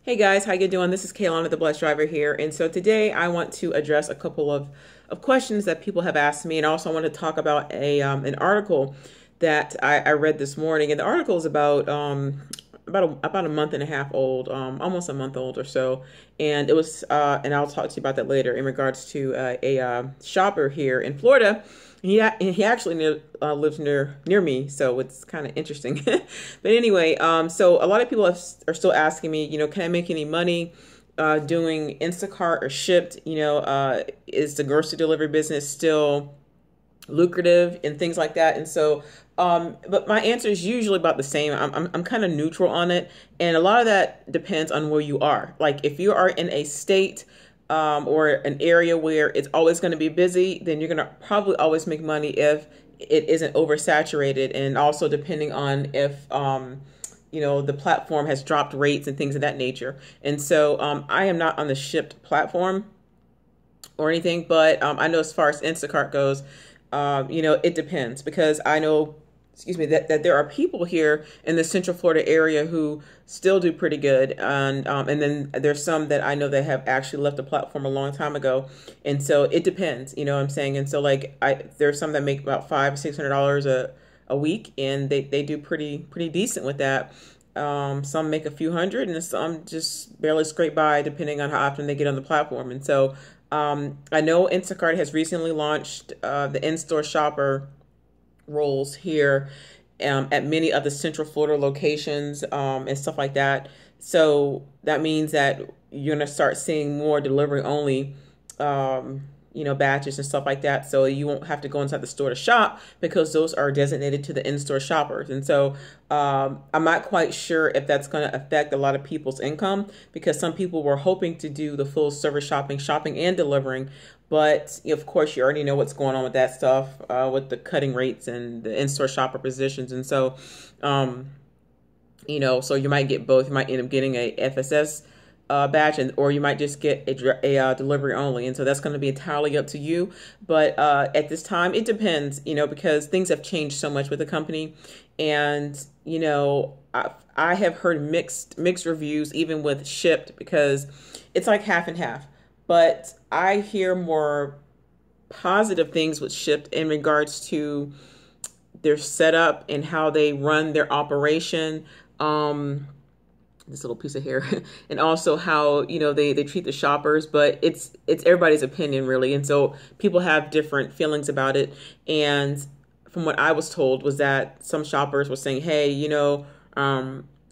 Hey guys, how you doing? This is Kaylana, the Blessed Driver here. And so today I want to address a couple of questions that people have asked me. And also I want to talk about an article that I read this morning. And the article is about a month and a half old, almost a month old or so. And it was, and I'll talk to you about that later in regards to a shopper here in Florida. He actually lives near me, so it's kind of interesting. But anyway, so a lot of people are still asking me, can I make any money doing Instacart or Shipt? Is the grocery delivery business still lucrative and things like that? And so, but my answer is usually about the same. I'm kind of neutral on it, and a lot of that depends on where you are. Like if you are in a state or an area where it's always going to be busy, then you're going to probably always make money if it isn't oversaturated, and also depending on if the platform has dropped rates and things of that nature. And so I am not on the Shipt platform or anything, but I know as far as Instacart goes, it depends, because I know, that there are people here in the Central Florida area who still do pretty good. And then there's some that I know that have actually left the platform a long time ago. And so it depends, you know what I'm saying? And so like there's some that make about $500-600 a week, and they do pretty decent with that. Some make a few hundred, and some just barely scrape by depending on how often they get on the platform. And so I know Instacart has recently launched the in-store shopper roles here at many of the Central Florida locations and stuff like that. So that means that you're going to start seeing more delivery only batches and stuff like that. So you won't have to go inside the store to shop, because those are designated to the in-store shoppers. And so I'm not quite sure if that's going to affect a lot of people's income, because some people were hoping to do the full service shopping and delivering. But of course, you already know what's going on with that stuff, with the cutting rates and the in-store shopper positions. And so, so you might get both. You might end up getting a FSS batch, or you might just get a delivery only. And so that's going to be entirely up to you. But at this time, it depends, because things have changed so much with the company. And, I have heard mixed reviews, even with Shipt, because it's like half and half. But I hear more positive things with Shipt in regards to their setup and how they run their operation. This little piece of hair, and also how they treat the shoppers. But it's everybody's opinion, really, and so people have different feelings about it. And from what I was told was that some shoppers were saying, hey,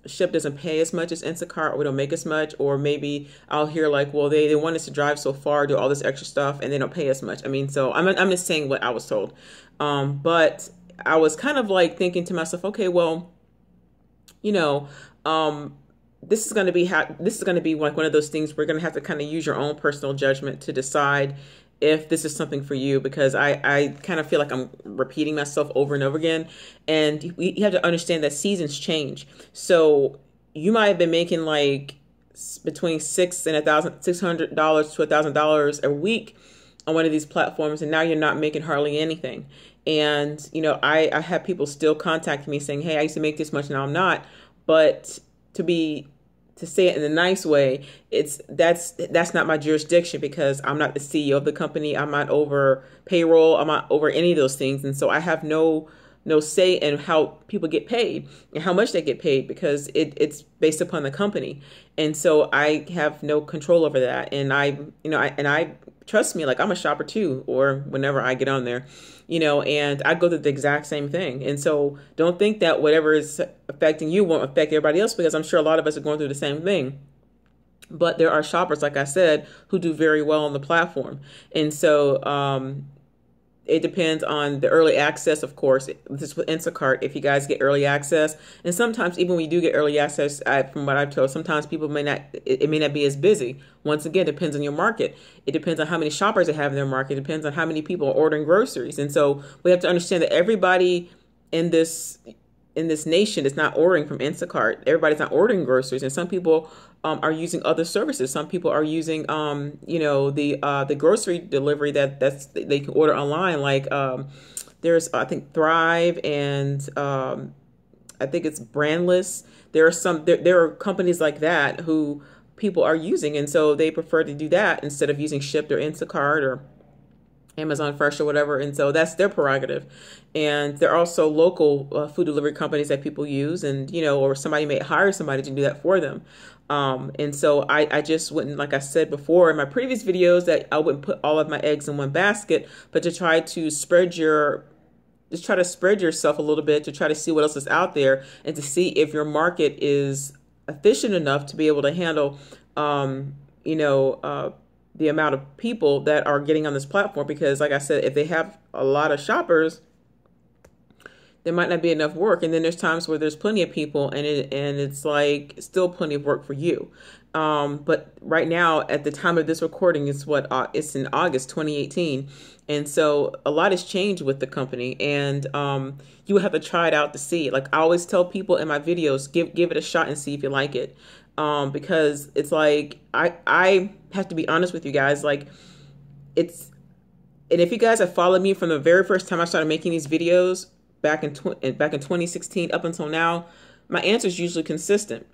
Shipt doesn't pay as much as Instacart, or we don't make as much. Or maybe I'll hear like, well, they want us to drive so far, do all this extra stuff, and they don't pay as much. I mean, so I'm just saying what I was told. But I was kind of like thinking to myself, okay, well, this is going to be like one of those things where you're going to have to kind of use your own personal judgment to decide if this is something for you, because I kind of feel like I'm repeating myself over and over again. And you have to understand that seasons change. So you might have been making like between $600 to $1,000 a week on one of these platforms, and now you're not making hardly anything. And I have people still contact me saying, hey, I used to make this much, now I'm not. But to say it in a nice way, that's not my jurisdiction, because I'm not the CEO of the company. I'm not over payroll. I'm not over any of those things. And so I have no say in how people get paid and how much they get paid, because it's based upon the company. And so I have no control over that. And I trust me, like I'm a shopper too, or whenever I get on there, and I go through the exact same thing. And so don't think that whatever is affecting you won't affect everybody else, because I'm sure a lot of us are going through the same thing. But there are shoppers, like I said, who do very well on the platform. And so it depends on the early access, of course. This is with Instacart, if you guys get early access. And sometimes even when you do get early access, from what I've told, sometimes people it may not be as busy. Once again, it depends on your market. It depends on how many shoppers they have in their market. It depends on how many people are ordering groceries. And so we have to understand that everybody in this nation is not ordering from Instacart. Everybody's not ordering groceries. And some people are using other services. Some people are using, the grocery delivery they can order online. Like there's, I think, Thrive, and I think it's Brandless. There are companies like that who people are using. And so they prefer to do that instead of using Shipt or Instacart or Amazon Fresh or whatever. And so that's their prerogative. And there are also local food delivery companies that people use, and, or somebody may hire somebody to do that for them. And so I just wouldn't, like I said before in my previous videos, that I wouldn't put all of my eggs in one basket, but to try to spread yourself a little bit, to try to see what else is out there and to see if your market is efficient enough to be able to handle, the amount of people that are getting on this platform. Because like I said, if they have a lot of shoppers, there might not be enough work. And then there's times where there's plenty of people and it's like still plenty of work for you. But right now, at the time of this recording, it's in August 2018. And so a lot has changed with the company, and you will have to try it out to see. Like I always tell people in my videos, give it a shot and see if you like it. Because it's like, I have to be honest with you guys, and if you guys have followed me from the very first time I started making these videos back in 2016 up until now, my answer is usually consistent.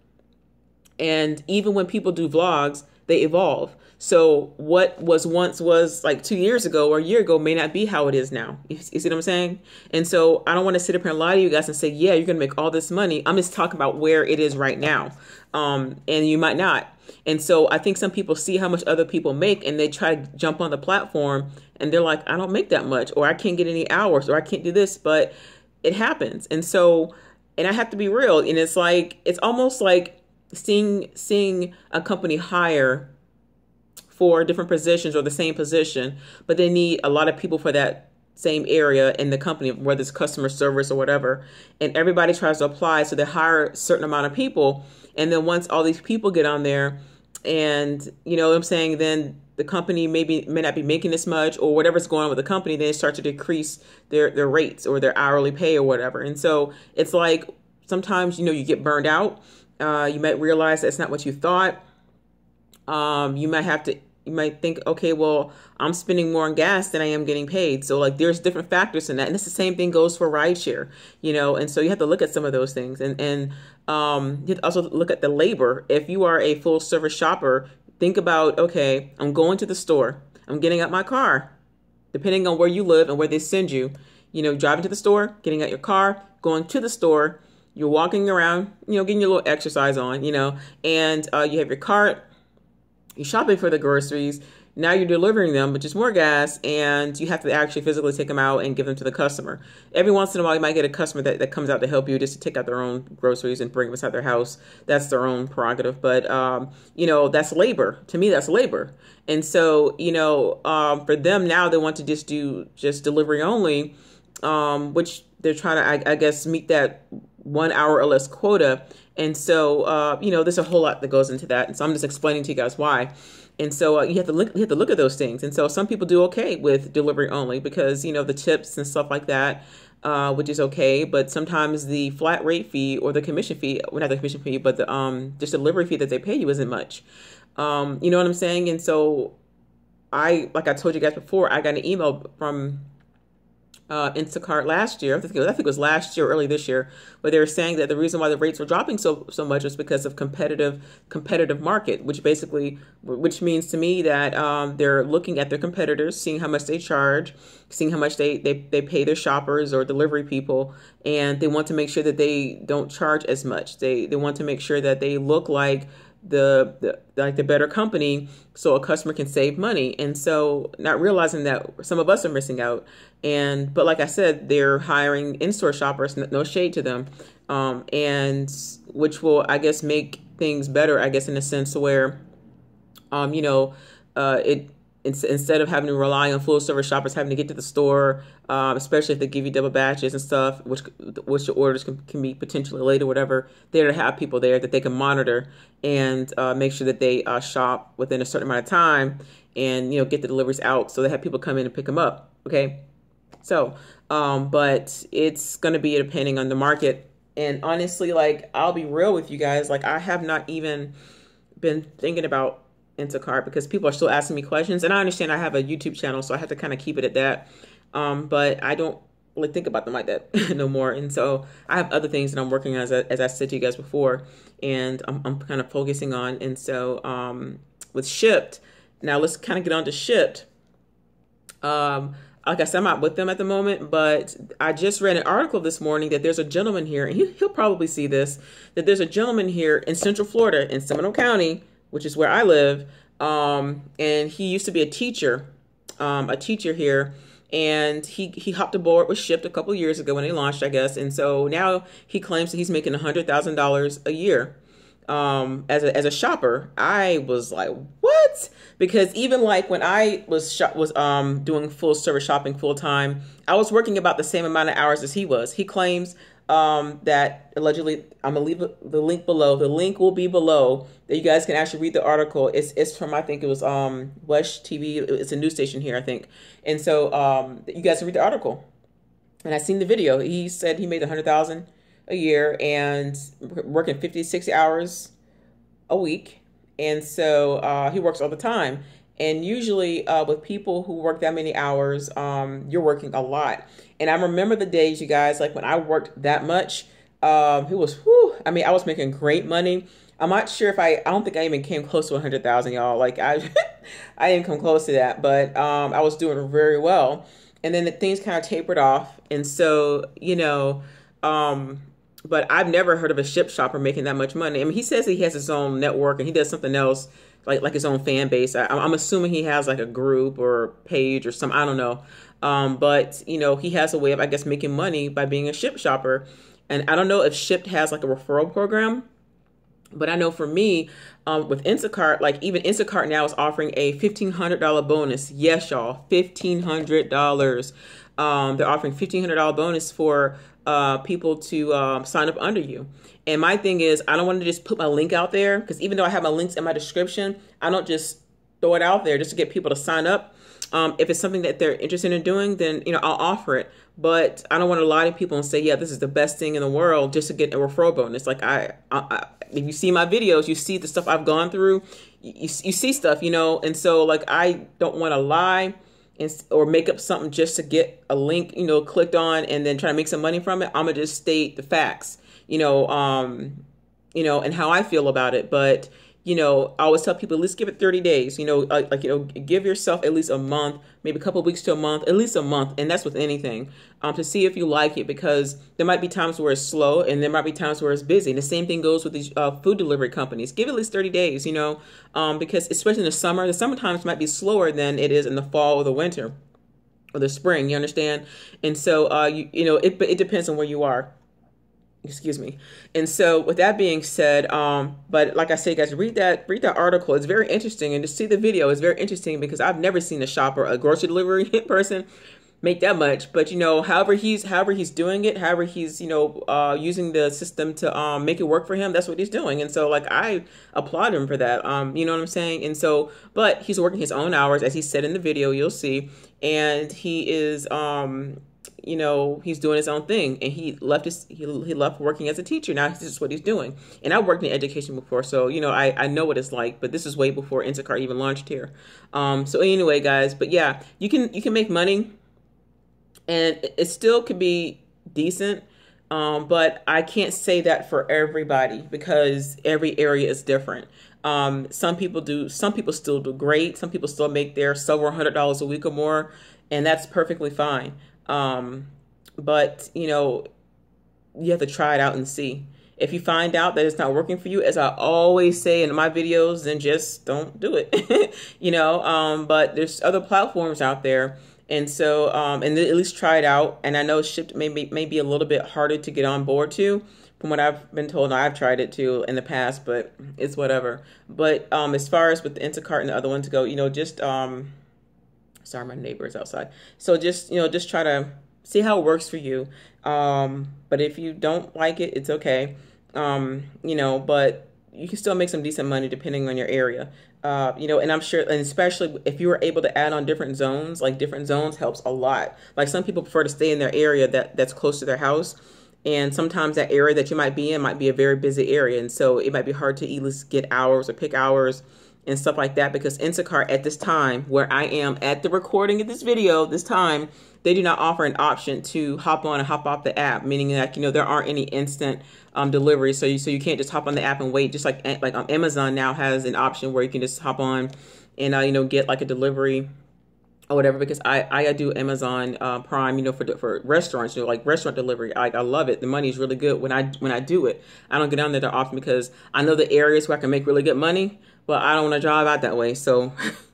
And even when people do vlogs, they evolve. So what once was like 2 years ago or a year ago may not be how it is now. You see what I'm saying? And so I don't want to sit up here and lie to you guys and say, yeah, you're going to make all this money. I'm just talking about where it is right now. And you might not. And so I think some people see how much other people make and they try to jump on the platform and they're like, I don't make that much, or I can't get any hours, or I can't do this, but it happens. And so, and I have to be real. And it's like, it's almost like seeing a company hire for different positions or the same position, but they need a lot of people for that same area in the company, whether it's customer service or whatever. And everybody tries to apply. So they hire a certain amount of people. And then once all these people get on there and, you know what I'm saying, then the company may not be making this much or whatever's going on with the company, then they start to decrease their rates or their hourly pay or whatever. And so it's like sometimes, you get burned out. You might realize that's not what you thought. You might think, okay, well, I'm spending more on gas than I am getting paid. So like there's different factors in that. And it's the same thing goes for rideshare, and so you have to look at some of those things and you have to also look at the labor. If you are a full service shopper, think about, okay, I'm going to the store, I'm getting out my car, depending on where you live and where they send you, driving to the store, getting out your car, going to the store, you're walking around, getting your little exercise on, and you have your cart, you're shopping for the groceries. Now you're delivering them, which is more gas, and you have to actually physically take them out and give them to the customer. Every once in a while, you might get a customer that comes out to help you just to take out their own groceries and bring them inside their house. That's their own prerogative. But, that's labor. To me, that's labor. And so, for them now, they want to just do delivery only, which they're trying to, I guess, meet that 1 hour or less quota. And so, there's a whole lot that goes into that. And so I'm just explaining to you guys why. And so you have to look at those things. And so some people do okay with delivery only because, the tips and stuff like that, which is okay. But sometimes the flat rate fee or the commission fee, well, not the commission fee, but the just delivery fee that they pay you isn't much. You know what I'm saying? And so like I told you guys before, I got an email from Instacart last year. I think it was last year, early this year, where they were saying that the reason why the rates were dropping so much was because of competitive market, which means to me that they're looking at their competitors, seeing how much they charge, seeing how much they pay their shoppers or delivery people, and they want to make sure that they don't charge as much. They want to make sure that they look like the better company so a customer can save money. And so not realizing that some of us are missing out. But like I said, they're hiring in-store shoppers, no shade to them. And which will, I guess, make things better, I guess, in a sense where, instead of having to rely on full service shoppers having to get to the store, especially if they give you double batches and stuff, which your orders can be potentially late or whatever, there to have people there that they can monitor and make sure that they shop within a certain amount of time and, get the deliveries out so they have people come in and pick them up. Okay. So, but it's going to be depending on the market. And honestly, like, I'll be real with you guys. Like, I have not even been thinking about Instacart because people are still asking me questions, and I understand I have a YouTube channel, so I have to kind of keep it at that. But I don't really think about them like that no more. And so I have other things that I'm working on, as I said to you guys before. and I'm kind of focusing on. And so with Shipt, now let's kind of get on to Shipt. Like I said, I'm not with them at the moment, but I just read an article this morning that there's a gentleman here, and he'll probably see this, that there's a gentleman here in Central Florida in Seminole County, which is where I live. And he used to be a teacher here, and he hopped aboard with Shipt a couple years ago when they launched, I guess. And so now he claims that he's making $100,000 a year. As a shopper. I was like, what? Because even like when I was doing full service shopping full time, I was working about the same amount of hours as he was. He claims that allegedly, I'm gonna leave the link below. The link will be below that you guys can actually read the article. It's from, I think it was West TV. It's a news station here, I think. And so you guys can read the article. And I seen the video. He said he made $100,000 a year and working 50, 60 hours a week. And so he works all the time. And usually with people who work that many hours, you're working a lot. And I remember the days, you guys, like when I worked that much, I was making great money. I'm not sure if I don't think I even came close to 100,000, y'all. Like I didn't come close to that, but I was doing very well. And then the things kind of tapered off. And so, but I've never heard of a Shipt shopper making that much money. I mean, he says that he has his own network and he does something else, like his own fan base. I'm assuming he has like a group or page or some, I don't know. But he has a way of, I guess, making money by being a Shipt shopper. And I don't know if Shipt has like a referral program, but I know for me, with Instacart, like even Instacart now is offering a $1,500 bonus. Yes, y'all, $1,500. They're offering $1,500 bonus for people to sign up under you. And my thing is, I don't want to just put my link out there, because even though I have my links in my description, I don't just throw it out there just to get people to sign up. If it's something that they're interested in doing, then I'll offer it. But I don't want to lie to people and say, yeah, this is the best thing in the world just to get a referral bonus. Like if you see my videos, you see the stuff I've gone through. You see stuff, and so like I don't want to lie or make up something just to get a link, clicked on and then try to make some money from it. I'm gonna just state the facts, and how I feel about it. But I always tell people, at least give it 30 days, give yourself at least a month, maybe a couple of weeks to a month, at least a month. And that's with anything, to see if you like it, because there might be times where it's slow and there might be times where it's busy. And the same thing goes with these food delivery companies. Give it at least 30 days, because especially in the summer times might be slower than it is in the fall or the winter or the spring, you understand? And so, it depends on where you are. Excuse me. And so with that being said, but like I say, guys, read that article. It's very interesting. And to see the video is very interesting, because I've never seen a shopper, a grocery delivery person make that much. But, however he's doing it, however he's, using the system to make it work for him, that's what he's doing. And so like, I applaud him for that. You know what I'm saying? And so, but he's working his own hours, as he said in the video, you'll see. And he is, he's doing his own thing, and he left working as a teacher. Now this is what he's doing. And I worked in education before, so I know what it's like. But this is way before Instacart even launched here. So anyway, guys, but yeah, you can make money, and it still could be decent. But I can't say that for everybody, because every area is different. Some people still do great. Some people still make their several $100s a week or more, and that's perfectly fine. But you have to try it out and see. If you find out that it's not working for you, as I always say in my videos, then just don't do it. But there's other platforms out there. And so, and at least try it out. And I know Shipt may be a little bit harder to get on board to, from what I've been told. I've tried it too in the past, but it's whatever. But, as far as with the Instacart and the other one to go, just, sorry, my neighbor is outside. So just try to see how it works for you. But if you don't like it, it's okay. But you can still make some decent money depending on your area. And I'm sure, and especially if you were able to add on different zones, like different zones helps a lot. Like some people prefer to stay in their area that's close to their house. And sometimes that area that you might be in might be a very busy area. And so it might be hard to either get hours or pick hours and stuff like that, because Instacart at this time, where I am at the recording of this video, this time, they do not offer an option to hop on and hop off the app, meaning that, there aren't any instant deliveries. So you can't just hop on the app and wait. Just like Amazon now has an option where you can just hop on and, get like a delivery or whatever, because I do Amazon Prime, for restaurants, like restaurant delivery. I love it. The money is really good when I do it. I don't get down there that often because I know the areas where I can make really good money, but I don't want to drive out that way. So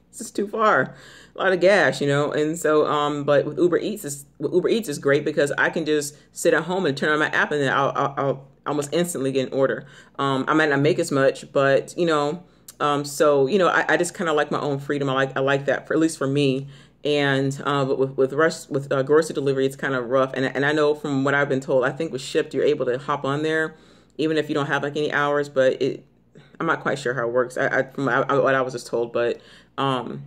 it's just too far. A lot of gas, and so but with Uber Eats is great because I can just sit at home and turn on my app and then I'll almost instantly get an order. I might not make as much, but so I just kind of like my own freedom. I like that, for at least for me. And but with grocery delivery, it's kind of rough. And I know from what I've been told, I think with Shipt you're able to hop on there even if you don't have like any hours. But I'm not quite sure how it works. From what I was just told, but I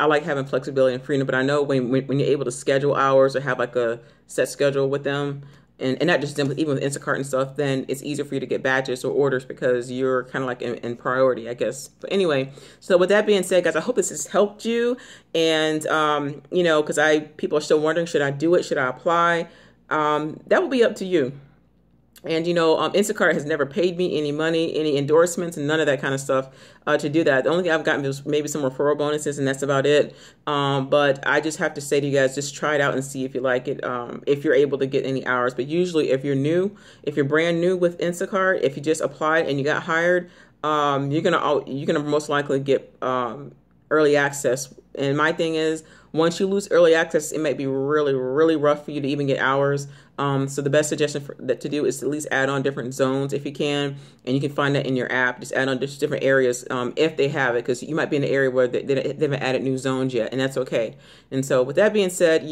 like having flexibility and freedom. But I know when you're able to schedule hours or have like a set schedule with them, and not just them, but even with Instacart and stuff, then it's easier for you to get batches or orders because you're kind of like in priority, I guess. But anyway, so with that being said, guys, I hope this has helped you. And, because people are still wondering, should I do it? Should I apply? That will be up to you. And, Instacart has never paid me any money, any endorsements, and none of that kind of stuff to do that. The only thing I've gotten is maybe some referral bonuses, and that's about it. But I just have to say to you guys, just try it out and see if you like it, if you're able to get any hours. But usually if you're brand new with Instacart, if you just applied and you got hired, you're gonna most likely get early access. And my thing is, once you lose early access, it might be really, really rough for you to even get hours. So the best suggestion to do is to at least add on different zones if you can, and you can find that in your app. Just add on just different areas if they have it, because you might be in an area where they haven't added new zones yet, and that's okay. And so with that being said,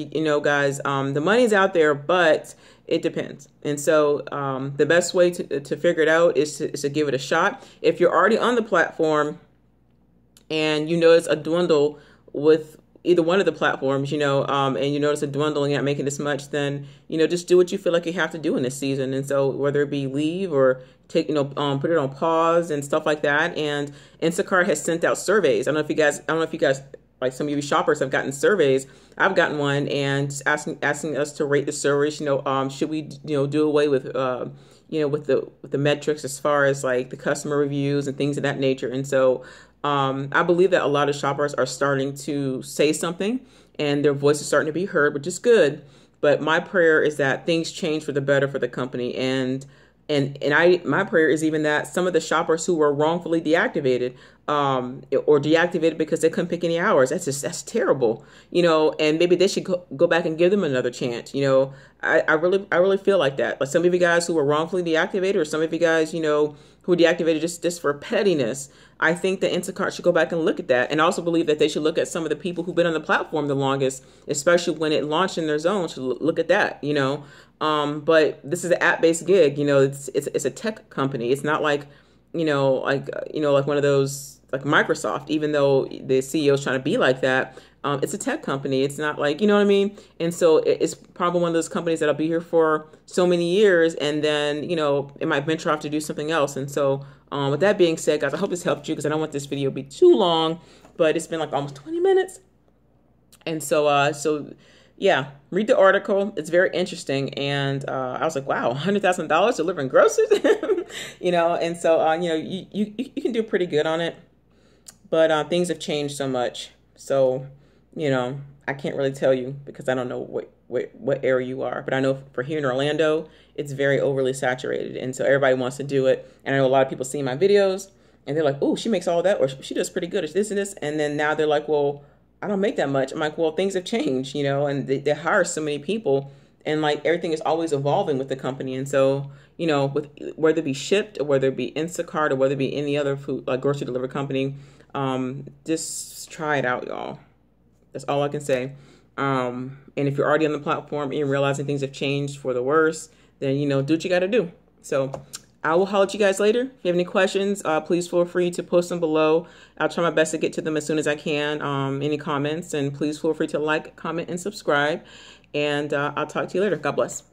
guys, the money's out there, but it depends. And so the best way to figure it out is to give it a shot. If you're already on the platform and you notice a dwindle with either one of the platforms, and you notice a dwindle and you're not making this much, then, just do what you feel like you have to do in this season. And so whether it be leave or take, put it on pause and stuff like that. And Instacart has sent out surveys. I don't know if you guys, like some of you shoppers have gotten surveys. I've gotten one, and just asking us to rate the surveys, should we, do away with, with the metrics as far as like the customer reviews and things of that nature. And so I believe that a lot of shoppers are starting to say something, and their voice is starting to be heard, which is good. But my prayer is that things change for the better for the company. And my prayer is even that some of the shoppers who were wrongfully deactivated, or deactivated because they couldn't pick any hours, that's terrible, and maybe they should go back and give them another chance. I really feel like that. Like some of you guys who were wrongfully deactivated, or some of you guys, who were deactivated just for pettiness, I think that Instacart should go back and look at that. And I also believe that they should look at some of the people who've been on the platform the longest, especially when it launched in their zone, should look at that, but this is an app-based gig, it's a tech company. It's not like, like one of those, like Microsoft, even though the CEO is trying to be like that. It's a tech company. It's not like, you know what I mean? And so it's probably one of those companies that'll be here for so many years, and then, it might venture off to do something else. And so with that being said, guys, I hope this helped you, because I don't want this video to be too long, but it's been like almost 20 minutes. And so yeah, read the article. It's very interesting. And I was like, wow, $100,000 delivering groceries, and so, you can do pretty good on it. But things have changed so much. So, I can't really tell you because I don't know what area you are. But I know for here in Orlando, it's very overly saturated. And so everybody wants to do it. And I know a lot of people see my videos and they're like, oh, she makes all that, or she does pretty good. It's this and this. And then now they're like, well, I don't make that much. I'm like, well, things have changed, and they hire so many people, and like everything is always evolving with the company. And so, with whether it be Shipt or whether it be Instacart or whether it be any other food, like grocery delivery company, just try it out, y'all. That's all I can say. And if you're already on the platform and you're realizing things have changed for the worse, then, do what you got to do. So I will holler at you guys later. If you have any questions, please feel free to post them below. I'll try my best to get to them as soon as I can. Any comments, and please feel free to like, comment, and subscribe. And I'll talk to you later. God bless.